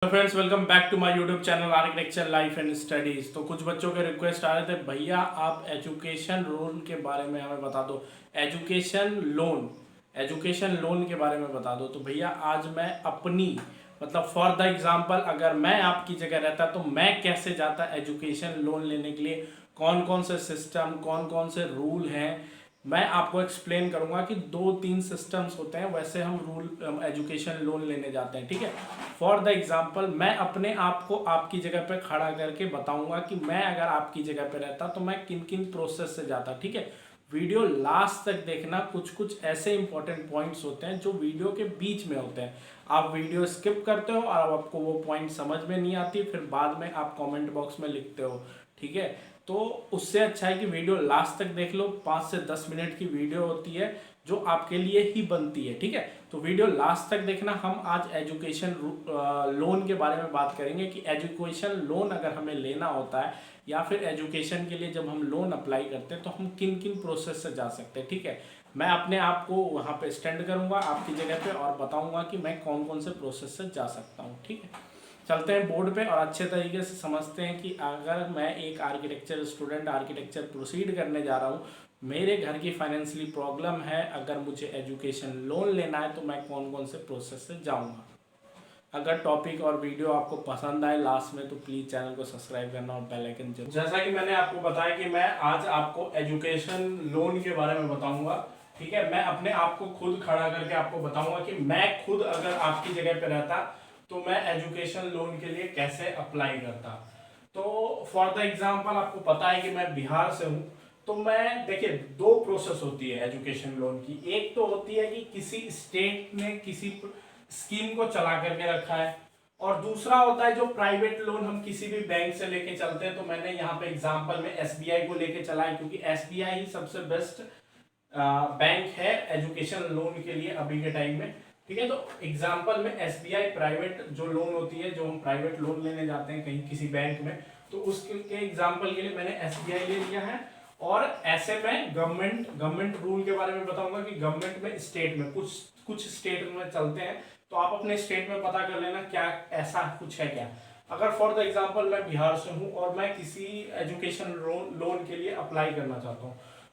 Friends, welcome back to my YouTube channel architecture life and studies. तो कुछ बच्चों के रिक्वेस्ट आ रहे थे, भैया आप एजुकेशन लोन के बारे में हमें बता दो। एजुकेशन लोन के बारे में बता दो। तो भैया आज मैं अपनी मतलब फॉर द एग्जांपल अगर मैं आपकी जगह रहता तो मैं कैसे जाता एजुकेशन लोन लेने के लिए, कौन कौन से सिस्टम, कौन कौन से रूल हैं, मैं आपको एक्सप्लेन करूंगा कि 2-3 सिस्टम्स होते हैं वैसे हम रूल एजुकेशन लोन लेने जाते हैं। ठीक है, फॉर द एग्जांपल मैं अपने आप को आपकी जगह पे खड़ा करके बताऊंगा कि मैं अगर आपकी जगह पे रहता तो मैं किन किन प्रोसेस से जाता। ठीक है, वीडियो लास्ट तक देखना। कुछ कुछ ऐसे इंपॉर्टेंट पॉइंट्स होते हैं जो वीडियो के बीच में होते हैं, आप वीडियो स्किप करते हो और आपको वो पॉइंट समझ में नहीं आती, फिर बाद में आप कमेंट बॉक्स में लिखते हो। ठीक है, तो उससे अच्छा है कि वीडियो लास्ट तक देख लो। 5 से 10 मिनट की वीडियो होती है जो आपके लिए ही बनती है। ठीक है, तो वीडियो लास्ट तक देखना। हम आज एजुकेशन लोन के बारे में बात करेंगे कि एजुकेशन लोन अगर हमें लेना होता है या फिर एजुकेशन के लिए जब हम लोन अप्लाई करते हैं तो हम किन किन प्रोसेस से जा सकते हैं। ठीक है, मैं अपने आप को वहाँ पे स्टैंड करूँगा आपकी जगह पे और बताऊँगा कि मैं कौन कौन से प्रोसेस से जा सकता हूँ। ठीक है, चलते हैं बोर्ड पे और अच्छे तरीके से समझते हैं कि अगर मैं एक आर्किटेक्चर स्टूडेंट आर्किटेक्चर प्रोसीड करने जा रहा हूँ, मेरे घर की फाइनेंशियली प्रॉब्लम है, अगर मुझे एजुकेशन लोन लेना है तो मैं कौन कौन से प्रोसेस से जाऊँगा। अगर टॉपिक और वीडियो आपको पसंद आए लास्ट में तो प्लीज़ चैनल को सब्सक्राइब करना और बेल आइकन जरूर। जैसा कि मैंने आपको बताया कि मैं आज आपको एजुकेशन लोन के बारे में बताऊंगा। ठीक है, मैं अपने आप को खुद खड़ा करके आपको बताऊंगा कि मैं खुद अगर आपकी जगह पे रहता तो मैं एजुकेशन लोन के लिए कैसे अप्लाई करता। तो फॉर द एग्जाम्पल आपको पता है कि मैं बिहार से हूँ, तो मैं देखिए 2 प्रोसेस होती है एजुकेशन लोन की। एक तो होती है कि किसी स्टेट ने किसी स्कीम को चला करके रखा है, और दूसरा होता है जो प्राइवेट लोन हम किसी भी बैंक से लेके चलते हैं। तो मैंने यहाँ पे एग्जांपल में एसबीआई को लेके चला है क्योंकि एसबीआई ही सबसे बेस्ट बैंक है एजुकेशन लोन के लिए अभी के टाइम में। ठीक है, तो एग्जांपल में एसबीआई प्राइवेट जो लोन होती है, जो हम प्राइवेट लोन लेने जाते हैं कहीं किसी बैंक में, तो उसके एग्जांपल के लिए मैंने एसबीआई ले लिया है। और ऐसे में गवर्नमेंट रूल के बारे में बताऊंगा कि गवर्नमेंट में स्टेट में कुछ कुछ स्टेट में चलते हैं, तो आप अपने स्टेट में पता कर लेना क्या ऐसा कुछ है क्या। अगर फॉर द एग्जांपल मैं बिहार से हूं और मैं किसी एजुकेशन लोन के लिए अप्लाई करना चाहता हूं,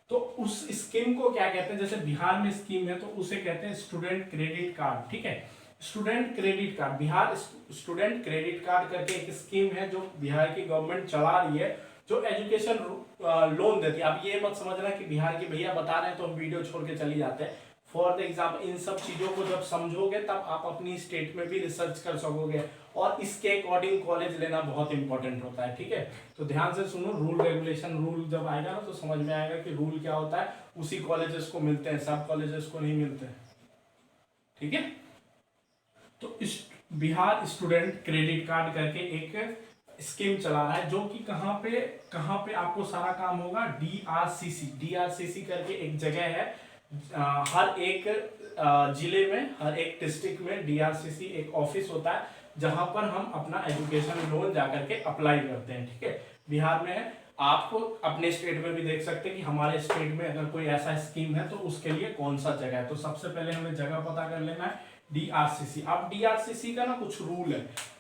तो उस स्कीम को क्या कहते हैं, जैसे बिहार में स्कीम है तो उसे कहते हैं स्टूडेंट क्रेडिट कार्ड। ठीक है, student credit card, Bihar student credit card करके एक स्कीम है जो बिहार की गवर्नमेंट चला रही है, जो एजुकेशन लोन देती है। अब ये मत समझना कि बिहार के भैया बता रहे हैं तो हम वीडियो छोड़ के चली जाते हैं। फॉर द एग्जाम्पल इन सब चीजों को जब समझोगे तब आप अपनी स्टेट में भी रिसर्च कर सकोगे, और इसके अकॉर्डिंग कॉलेज लेना बहुत इंपॉर्टेंट होता है। ठीक है, तो ध्यान से सुनो, रूल रेगुलेशन रूल जब आएगा ना तो समझ में आएगा कि रूल क्या होता है। उसी कॉलेजेस को मिलते हैं, सब कॉलेजेस को नहीं मिलते। ठीक है, तो इस बिहार स्टूडेंट क्रेडिट कार्ड करके एक स्कीम चला रहा है, जो कि कहाँ पे आपको सारा काम होगा, डीआरसीसी करके एक जगह है। हर एक जिले में, हर एक डिस्ट्रिक्ट में डीआरसीसी एक ऑफिस होता है जहां पर हम अपना एजुकेशन लोन जाकर के अप्लाई करते हैं। ठीक है, बिहार में है, आपको अपने स्टेट में भी देख सकते हैं कि हमारे स्टेट में अगर कोई ऐसा स्कीम है तो उसके लिए कौन सा जगह है। तो सबसे पहले हमें जगह पता कर लेना है, डीआरसीसी। अब डीआरसीसी का ना कुछ रूल है।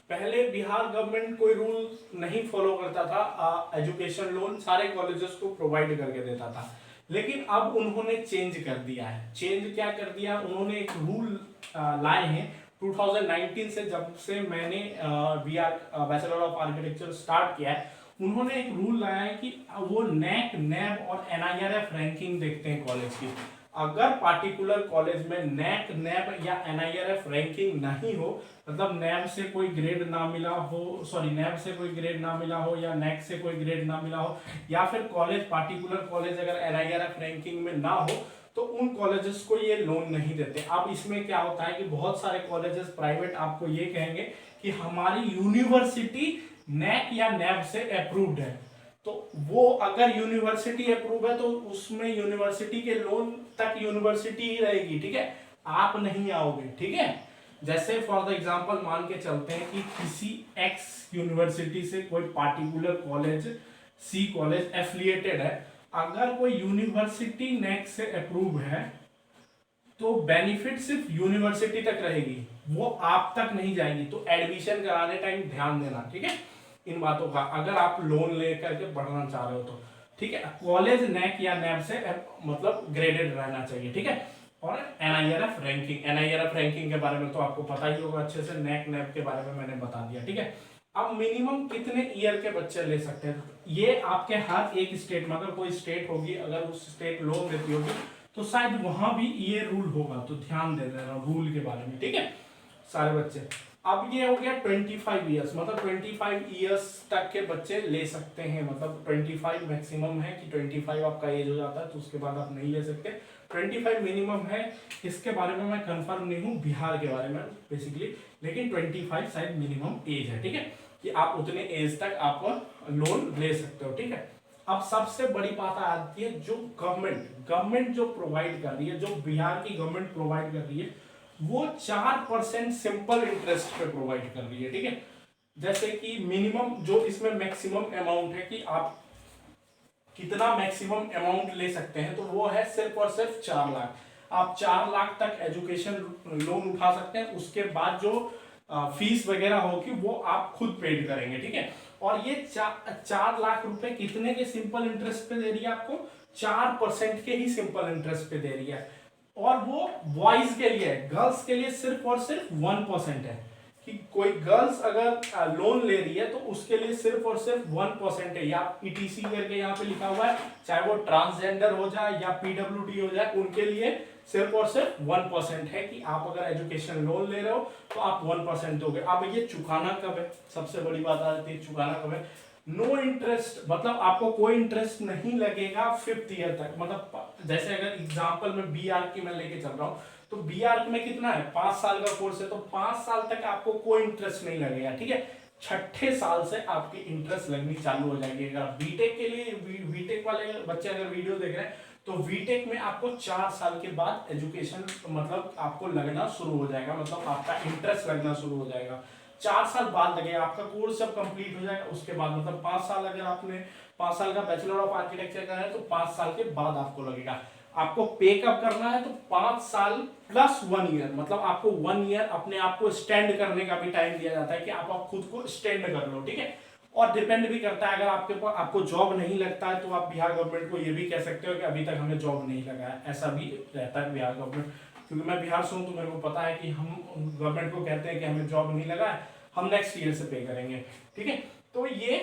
पहले बिहार गवर्नमेंट कोई रूल नहीं फॉलो करता था, एजुकेशन लोन सारे कॉलेजेस को प्रोवाइड करके देता था, लेकिन अब उन्होंने चेंज कर दिया है। चेंज क्या कर दिया, उन्होंने एक रूल लाए हैं 2019 से, जब से मैंने बैचलर ऑफ आर्किटेक्चर स्टार्ट किया है। उन्होंने एक रूल लाया है कि वो नैक नैब और एनआईआरएफ रैंकिंग देखते हैं कॉलेज की। अगर पार्टिकुलर कॉलेज में नैक नैब या एनआईआरएफ रैंकिंग नहीं हो, मतलब नैब से कोई ग्रेड ना मिला हो, सॉरी नैब से कोई ग्रेड ना मिला हो या नैक से कोई ग्रेड ना मिला हो, या फिर कॉलेज पार्टिकुलर कॉलेज अगर एनआईआरएफ रैंकिंग में ना हो, तो उन कॉलेजेस को ये लोन नहीं देते। अब इसमें क्या होता है कि बहुत सारे कॉलेजेस प्राइवेट आपको ये कहेंगे कि हमारी यूनिवर्सिटी नैक या नैब से अप्रूव्ड है, तो वो अगर यूनिवर्सिटी अप्रूव है तो उसमें यूनिवर्सिटी के लोन तक यूनिवर्सिटी ही रहेगी। ठीक है, आप नहीं आओगे। ठीक है, जैसे फॉर द एग्जांपल मान के चलते हैं कि किसी एक्स यूनिवर्सिटी से कोई पार्टिकुलर कॉलेज, सी कॉलेज एफिलिएटेड है, अगर कोई यूनिवर्सिटी नेक्स्ट से अप्रूव है तो बेनिफिट सिर्फ यूनिवर्सिटी तक रहेगी, वो आप तक नहीं जाएगी। तो एडमिशन कराने टाइम ध्यान देना, ठीक है, इन बातों का, अगर आप लोन लेकर के पढ़ना चाह रहे हो तो, ठीक है। कॉलेज नैक या नैब से मतलब ग्रेडेड रहना चाहिए, ठीक है। और एनआईआरएफ रैंकिंग, एनआईआरएफ रैंकिंग के बारे में तो आपको पता ही होगा अच्छे से, नैक नैब के बारे में मैंने बता दिया, ठीक है। अब मिनिमम कितने ईयर के बच्चे ले सकते हैं, ये आपके हर एक स्टेट में, अगर कोई स्टेट होगी, अगर उस स्टेट लोन देती होगी तो शायद वहां भी ये रूल होगा, तो ध्यान दे देना रूल के बारे में, ठीक है सारे बच्चे। अब ये हो गया 25 ईयर्स, मतलब 25 ईयर्स तक के बच्चे ले सकते हैं, मतलब 25 मैक्सिमम है कि 25 आपका एज हो जाता है तो उसके बाद आप नहीं ले सकते, 25 मिनिमम है। इसके बारे में मैं कंफर्म नहीं हूँ बिहार के बारे में बेसिकली, लेकिन 25 शायद मिनिमम एज है, ठीक है, कि आप उतने एज तक आप लोन ले सकते हो, ठीक है। अब सबसे बड़ी बात आती है जो गवर्नमेंट जो प्रोवाइड कर रही है, जो बिहार की गवर्नमेंट प्रोवाइड कर रही है, वो 4% सिंपल इंटरेस्ट पे प्रोवाइड कर रही है, ठीक है। जैसे कि मिनिमम जो इसमें मैक्सिमम अमाउंट है कि आप कितना मैक्सिमम अमाउंट ले सकते हैं, तो वो है सिर्फ और सिर्फ 4 लाख। आप 4 लाख तक एजुकेशन लोन उठा सकते हैं, उसके बाद जो फीस वगैरह होगी वो आप खुद पेड करेंगे, ठीक है। और ये 4 लाख रुपए कितने के सिंपल इंटरेस्ट पे दे रही है आपको, 4% के ही सिंपल इंटरेस्ट पे दे रही है। और वो बॉयज के लिए है, गर्ल्स के लिए सिर्फ और सिर्फ 1% है, कि कोई गर्ल्स अगर लोन ले रही है तो उसके लिए सिर्फ और सिर्फ 1% है, या ईटीसी करके यहाँ पे लिखा हुआ है, चाहे वो ट्रांसजेंडर हो जाए या पीडब्ल्यूडी हो जाए, उनके लिए सिर्फ और सिर्फ 1% है कि आप अगर एजुकेशन लोन ले रहे हो तो आप 1% दोगे। अब ये चुकाना कब है, सबसे बड़ी बात आती है चुकाना कब है। नो इंटरेस्ट, मतलब आपको कोई इंटरेस्ट नहीं लगेगा 5th ईयर तक, मतलब जैसे अगर एग्जांपल में बीआर की मैं लेके चल रहा हूँ, तो बीआर में कितना है, 5 साल का कोर्स है, तो 5 साल तक आपको कोई इंटरेस्ट नहीं लगेगा, ठीक है। 6ठे साल से आपकी इंटरेस्ट लगनी चालू हो जाएगी। अगर बीटेक के लिए, बीटेक वाले बच्चे अगर वीडियो देख रहे हैं तो बीटेक में आपको 4 साल के बाद एजुकेशन मतलब आपको लगना शुरू हो जाएगा, मतलब आपका इंटरेस्ट लगना शुरू हो जाएगा। 4 साल बाद लगेगा, आपका कोर्स जब कंप्लीट हो जाएगा उसके बाद, मतलब 5 साल अगर आपने 5 साल का बैचलर ऑफ आर्किटेक्चर का है तो 5 साल के बाद आपको लगेगा। आपको पे कब करना है, तो 5 साल प्लस 1 ईयर, मतलब आपको 1 ईयर अपने आप को स्टैंड करने का भी टाइम दिया जाता है कि आप खुद को स्टैंड कर लो, ठीक है। और डिपेंड भी करता है, अगर आपको जॉब नहीं लगता है तो आप बिहार गवर्नमेंट को ये भी कह सकते हो कि अभी तक हमें जॉब नहीं लगा है, ऐसा भी रहता है बिहार गवर्नमेंट। क्योंकि मैं बिहार से हूँ तो मेरे को पता है कि हम गवर्नमेंट को कहते हैं कि हमें जॉब नहीं लगा है, हम नेक्स्ट ईयर से पे करेंगे, ठीक है। तो ये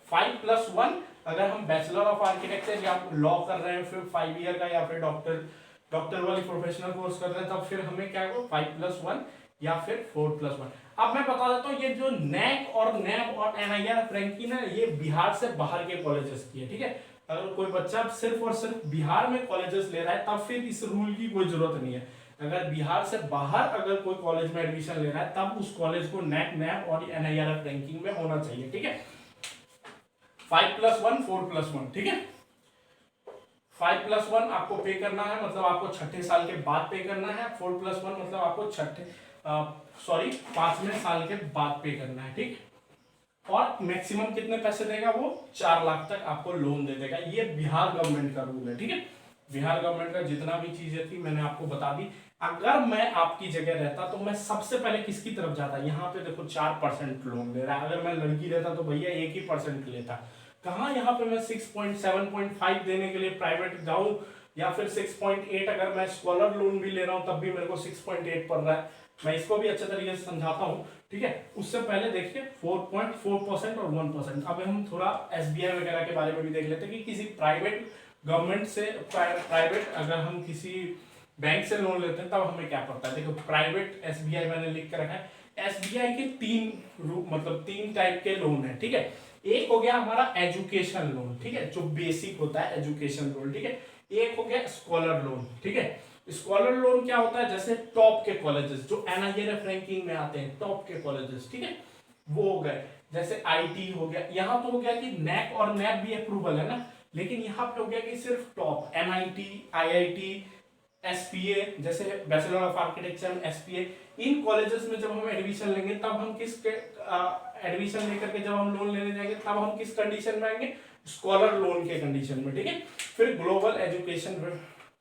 5+1, अगर हम बैचलर ऑफ आर्किटेक्चर या लॉ कर रहे हैं फिर 5 ईयर का, या फिर डॉक्टर वाली प्रोफेशनल कोर्स कर रहे हैं, तब फिर हमें क्या होगा 5+1 या फिर 4+1। अब मैं बता देता हूँ, ये जो नैक और नैब और एनआईआर रैंकिंग है, ये बिहार से बाहर के कॉलेजेस की है, ठीक है। अगर कोई बच्चा सिर्फ और सिर्फ बिहार में कॉलेजेस ले रहा है तब फिर इस रूल की कोई जरूरत नहीं है। अगर बिहार से बाहर अगर कोई कॉलेज में एडमिशन ले रहा है तब उस कॉलेज को नैक नैब और एनआईआर रैंकिंग में होना चाहिए, ठीक है। 5+1 4+1, ठीक है। 5+1 आपको पे करना है, मतलब आपको 6ठे साल के बाद पे करना है। 4+1 मतलब आपको 5वें साल के बाद पे करना है, ठीक। और मैक्सिमम कितने पैसे देगा वो, 4 लाख तक आपको लोन दे देगा। ये बिहार गवर्नमेंट का रूल है, ठीक है। बिहार गवर्नमेंट का जितना भी चीजें थी मैंने आपको बता दी। अगर मैं आपकी जगह रहता तो मैं सबसे पहले किसकी तरफ जाता, यहाँ पे देखो 4% लोन दे रहा है, अगर मैं लड़की रहता तो भैया 1% लेता। कहाँ यहाँ पे मैं 6.7.5 देने के लिए प्राइवेट जाऊं, या फिर 6.8, अगर मैं स्कॉलर लोन भी ले रहा हूं तब भी मेरे को 6.8 पड़ रहा है। मैं इसको भी अच्छे तरीके से समझाता हूं, ठीक है। उससे पहले देखिए 4.4% और 1%। अब हम थोड़ा एसबीआई वगैरह के बारे में भी देख लेते हैं कि किसी प्राइवेट गवर्नमेंट से, प्राइवेट अगर हम किसी बैंक से लोन लेते हैं तब हमें क्या पड़ता है। देखो प्राइवेट एसबीआई मैंने लिख कर रखा है, एसबीआई के 3 टाइप के लोन है, ठीक है। एक हो गया हमारा एजुकेशन लोन, ठीक है, जो बेसिक होता है एजुकेशन लोन, ठीक है। एक हो गया स्कॉलर लोन, ठीक है। स्कॉलर लोन क्या होता है, जैसे टॉप के कॉलेजेस जो एनआईआरएफ रैंकिंग में आते हैं, टॉप के कॉलेजेस, ठीक है, वो हो गए। जैसे आईटी हो गया, यहाँ तो हो गया कि नैक और नैब भी अप्रूवल है ना, लेकिन यहाँ पे हो गया कि सिर्फ टॉप, एनआईटी, आईआईटी, एसपीए, जैसे bachelor of architecture SPA, in colleges में जब हम एडमिशन लेंगे तब हम किस एडमिशन लेकर के जब हम लोन लेने जाएंगे तब हम किस कंडीशन में आएंगे, स्कॉलर लोन के कंडीशन में, ठीक है। फिर ग्लोबल एजुकेशन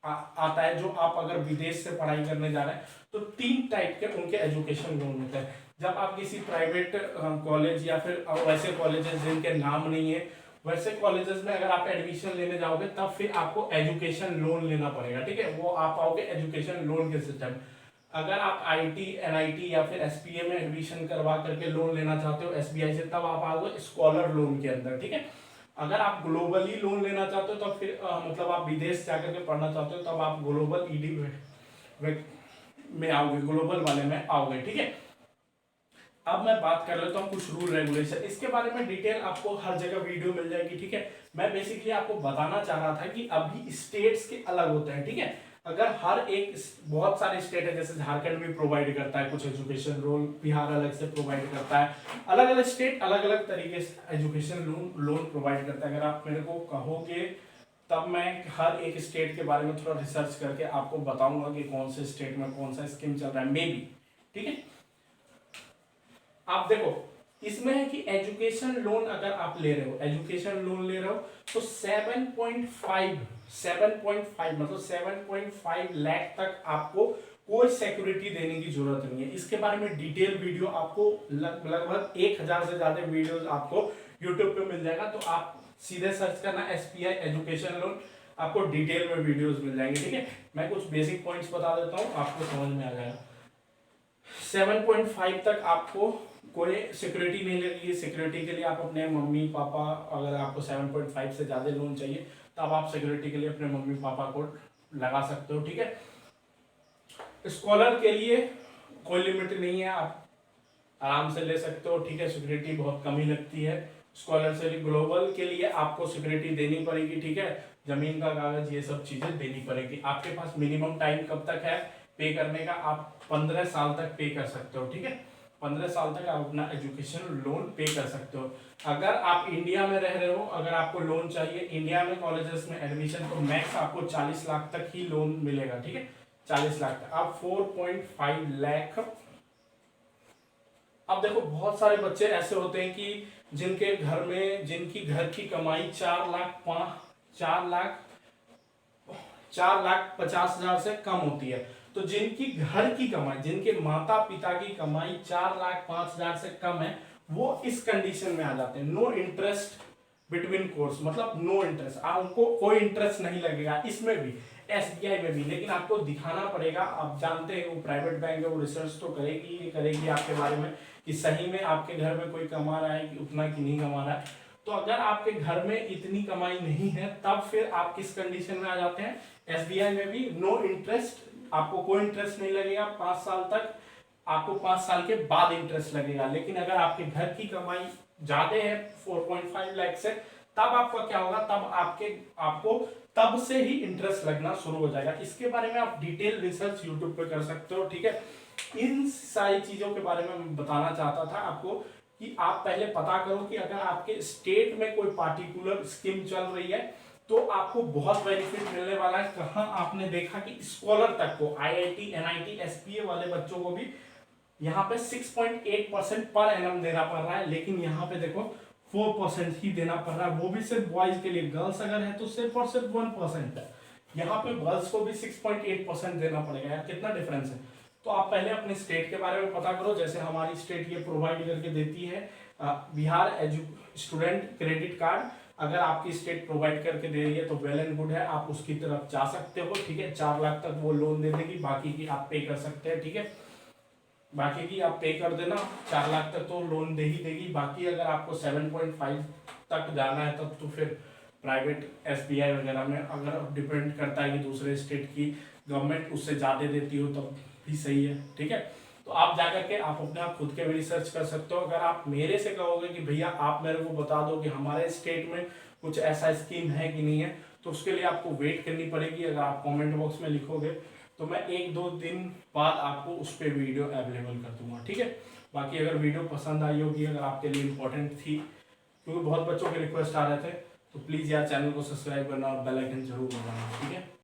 आता है, जो आप अगर विदेश से पढ़ाई करने जा रहे हैं तो 3 टाइप के उनके एजुकेशन लोन होते हैं। जब आप किसी प्राइवेट कॉलेज या फिर वैसे कॉलेजेस जिनके नाम नहीं है, वैसे कॉलेजेस में अगर आप एडमिशन लेने जाओगे तब फिर आपको एजुकेशन लोन लेना पड़ेगा, ठीक है। वो आप आओगे एजुकेशन लोन के सिस्टम। अगर आप आईटी, एनआईटी या फिर एसपीए में एडमिशन करवा करके लोन लेना चाहते हो एसबीआई से, तब आप आओगे स्कॉलर लोन के अंदर, ठीक है। अगर आप ग्लोबली लोन लेना चाहते हो तो फिर मतलब आप विदेश जाकर के पढ़ना चाहते हो तब आप ग्लोबल ईडी में आओगे, ग्लोबल वाले में आओगे, ठीक है। अब मैं बात कर लेता हूँ कुछ रूल रेगुलेशन, इसके बारे में डिटेल आपको हर जगह वीडियो मिल जाएगी, ठीक है। मैं बेसिकली आपको बताना चाह रहा था कि अभी स्टेट्स के अलग होते हैं, ठीक है। अगर हर एक, बहुत सारे स्टेट है, जैसे झारखंड भी प्रोवाइड करता है कुछ एजुकेशन लोन, बिहार अलग से प्रोवाइड करता है, अलग अलग स्टेट अलग अलग तरीके से एजुकेशन लोन प्रोवाइड करता है। अगर आप मेरे को कहोगे तब मैं हर एक स्टेट के बारे में थोड़ा रिसर्च करके आपको बताऊंगा कि कौन से स्टेट में कौन सा स्कीम चल रहा है, मे बी, ठीक है। आप देखो इसमें है कि एजुकेशन लोन अगर आप ले रहे हो, एजुकेशन लोन ले रहे हो तो 7.5 मतलब 7.5 लाख तक आपको कोई सिक्योरिटी देने की जरूरत नहीं है। इसके बारे में डिटेल वीडियो आपको लगभग 1000 से ज्यादा वीडियोस आपको यूट्यूब पे मिल जाएगा, तो आप सीधे सर्च करना एसबीआई एजुकेशन लोन, आपको डिटेल में वीडियोस मिल जाएंगे, ठीक है। मैं कुछ बेसिक पॉइंट्स बता देता हूँ, आपको समझ में आ जाएगा। 7.5 तक आपको कोई सिक्योरिटी नहीं लगेगी। सिक्योरिटी के लिए आप अपने मम्मी पापा, अगर आपको 7.5 से ज़्यादा लोन चाहिए तब आप सिक्योरिटी के लिए अपने मम्मी पापा को लगा सकते हो, ठीक है। स्कॉलर के लिए कोई लिमिट नहीं है, आप आराम से ले सकते हो, ठीक है। सिक्योरिटी बहुत कम ही लगती है स्कॉलर से। ग्लोबल के लिए आपको सिक्योरिटी देनी पड़ेगी, ठीक है। जमीन का कागज, ये सब चीजें देनी पड़ेगी। आपके पास मिनिमम टाइम कब तक है पे करने का? आप 15 साल तक पे कर सकते हो, ठीक है। 15 साल तक आप अपना एजुकेशन लोन पे कर सकते हो। अगर आप इंडिया में रह रहे हो, अगर आपको लोन चाहिए इंडिया में कॉलेजेस में एडमिशन, तो मैक्स आपको 40 लाख तक ही लोन मिलेगा, ठीक है। 40 लाख तक आप 4.5 लाख। अब देखो बहुत सारे बच्चे ऐसे होते हैं कि जिनके घर में, जिनकी घर की कमाई 4,50,000 से कम होती है, तो जिनकी घर की कमाई, जिनके माता पिता की कमाई 4,05,000 से कम है, वो इस कंडीशन में आ जाते हैं। नो इंटरेस्ट बिटवीन कोर्स, मतलब नो इंटरेस्ट, उनको कोई इंटरेस्ट नहीं लगेगा इसमें भी, एसबीआई में भी। लेकिन आपको दिखाना पड़ेगा, आप जानते हैं वो प्राइवेट बैंक है, वो रिसर्च तो करेगी आपके बारे में कि सही में आपके घर में कोई कमा रहा है कि उतना कि नहीं कमा रहा है। तो अगर आपके घर में इतनी कमाई नहीं है तब फिर आप किस कंडीशन में आ जाते हैं? एसबीआई में भी नो इंटरेस्ट, आपको कोई इंटरेस्ट नहीं लगेगा 5 साल तक, आपको 5 साल के बाद इंटरेस्ट लगेगा। लेकिन अगर आपके घर की कमाई ज्यादा है 4.5 लाख से, तब आपका क्या होगा? तब आपको तब से ही इंटरेस्ट लगना शुरू हो जाएगा। इसके बारे में आप डिटेल रिसर्च यूट्यूब पे कर सकते हो, ठीक है। इन सारी चीजों के बारे में मैं बताना चाहता था आपको कि आप पहले पता करो कि अगर आपके स्टेट में कोई पार्टिकुलर स्कीम चल रही है तो आपको बहुत बेनिफिट मिलने वाला है। कहाँ आपने देखा कि स्कॉलर तक को, आईआईटी, एनआईटी, एसपीए वाले बच्चों को भी यहाँ पे 6.8% पर एनम देना पड़ रहा है, लेकिन यहाँ पे देखो 4% ही देना पड़ रहा है, वो भी सिर्फ बॉयज के लिए। गर्ल्स अगर है तो सिर्फ और सिर्फ 1% है। यहाँ पे गर्ल्स को भी 6.8% देना पड़ेगा। यार कितना डिफरेंस है। तो आप पहले अपने स्टेट के बारे में पता करो। जैसे हमारी स्टेट ये प्रोवाइड करके देती है बिहार स्टूडेंट क्रेडिट कार्ड। अगर आपकी स्टेट प्रोवाइड करके दे रही है तो वेल एंड गुड है, आप उसकी तरफ जा सकते हो, ठीक है। 4 लाख तक वो लोन दे देगी, बाकी की आप पे कर सकते हैं, ठीक है। बाकी की आप पे कर देना, 4 लाख तक तो लोन दे ही देगी। बाकी अगर आपको 7.5 तक जाना है तब तो फिर प्राइवेट एसबीआई वगैरह में, अगर डिपेंड करता है कि दूसरे स्टेट की गवर्नमेंट उससे ज़्यादा देती हो तब भी सही है, ठीक है। तो आप जाकर के आप अपने आप खुद के भी रिसर्च कर सकते हो। अगर आप मेरे से कहोगे कि भैया आप मेरे को बता दो कि हमारे स्टेट में कुछ ऐसा स्कीम है कि नहीं है, तो उसके लिए आपको वेट करनी पड़ेगी। अगर आप कमेंट बॉक्स में लिखोगे तो मैं 1-2 दिन बाद आपको उस पर वीडियो अवेलेबल कर दूंगा, ठीक है। बाकी अगर वीडियो पसंद आई होगी, अगर आपके लिए इंपॉर्टेंट थी, क्योंकि बहुत बच्चों के रिक्वेस्ट आ रहे थे, तो प्लीज़ यार चैनल को सब्सक्राइब करना और बेल आइकन जरूर दबाना, ठीक है।